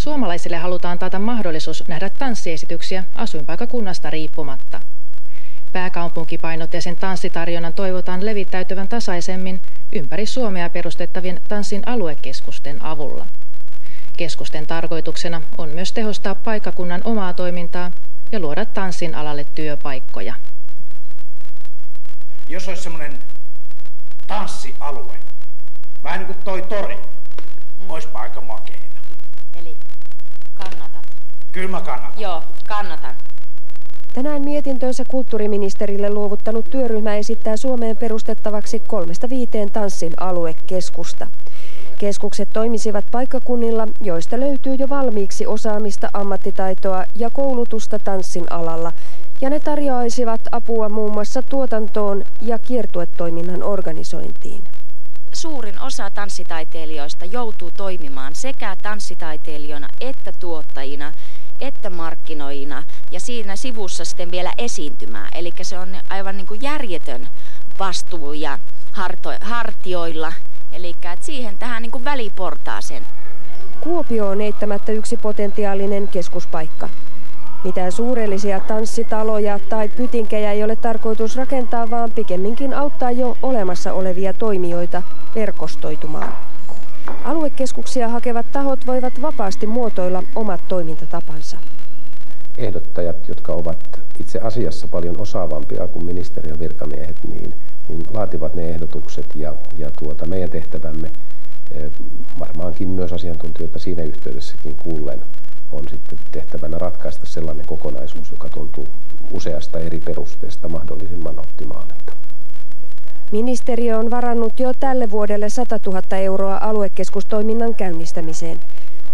Suomalaisille halutaan taata mahdollisuus nähdä tanssiesityksiä asuinpaikkakunnasta riippumatta. Pääkaupunkipainotteisen tanssitarjonnan toivotaan levittäytyvän tasaisemmin ympäri Suomea perustettavien tanssin aluekeskusten avulla. Keskusten tarkoituksena on myös tehostaa paikkakunnan omaa toimintaa ja luoda tanssin alalle työpaikkoja. Jos olisi semmoinen tanssialue, vähän niin kuin toi tori, olisipa aika makeeta. Eli kannatat? Kyllä mä kannatan. Joo, kannatan. Tänään mietintönsä kulttuuriministerille luovuttanut työryhmä esittää Suomeen perustettavaksi 3-5 tanssin aluekeskusta. Keskukset toimisivat paikkakunnilla, joista löytyy jo valmiiksi osaamista, ammattitaitoa ja koulutusta tanssin alalla, ja ne tarjoaisivat apua muun muassa tuotantoon ja kiertuetoiminnan organisointiin. Suurin osa tanssitaiteilijoista joutuu toimimaan sekä tanssitaiteilijoina että tuottajina että markkinoijina ja siinä sivussa sitten vielä esiintymään. Eli se on aivan niin kuin järjetön vastuu ja hartioilla. Eli siihen tähän niin kuin väliportaaseen. Kuopio on eittämättä yksi potentiaalinen keskuspaikka. Mitään suurellisia tanssitaloja tai pytinkejä ei ole tarkoitus rakentaa, vaan pikemminkin auttaa jo olemassa olevia toimijoita verkostoitumaan. Aluekeskuksia hakevat tahot voivat vapaasti muotoilla omat toimintatapansa. Ehdottajat, jotka ovat itse asiassa paljon osaavampia kuin ministeriön virkamiehet, niin laativat ne ehdotukset ja meidän tehtävämme, varmaankin myös asiantuntijoita siinä yhteydessäkin kuullen, on sitten tehtävänä ratkaista sellainen kokonaisuus, joka tuntuu useasta eri perusteesta mahdollisimman optimaalilta. Ministeriö on varannut jo tälle vuodelle 100 000 euroa aluekeskustoiminnan käynnistämiseen.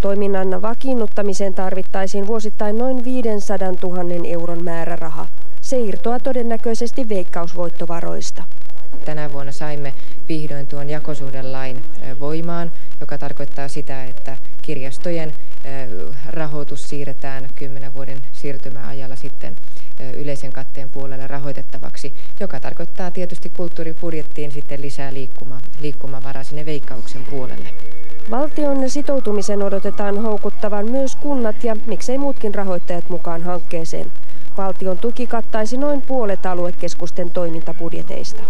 Toiminnan vakiinnuttamiseen tarvittaisiin vuosittain noin 500 000 euron määräraha. Se irtoaa todennäköisesti veikkausvoittovaroista. Tänä vuonna saimme vihdoin tuon jakosuhdelain voimaan, joka tarkoittaa sitä, että kirjastojen rahoitus siirretään 10 vuoden siirtymäajalla sitten yleisen katteen puolelle rahoitettavaksi, joka tarkoittaa tietysti kulttuuribudjettiin sitten lisää liikkumavaraa sinne Veikkauksen puolelle. Valtion sitoutumisen odotetaan houkuttavan myös kunnat ja miksei muutkin rahoittajat mukaan hankkeeseen. Valtion tuki kattaisi noin puolet aluekeskusten toimintabudjeteista.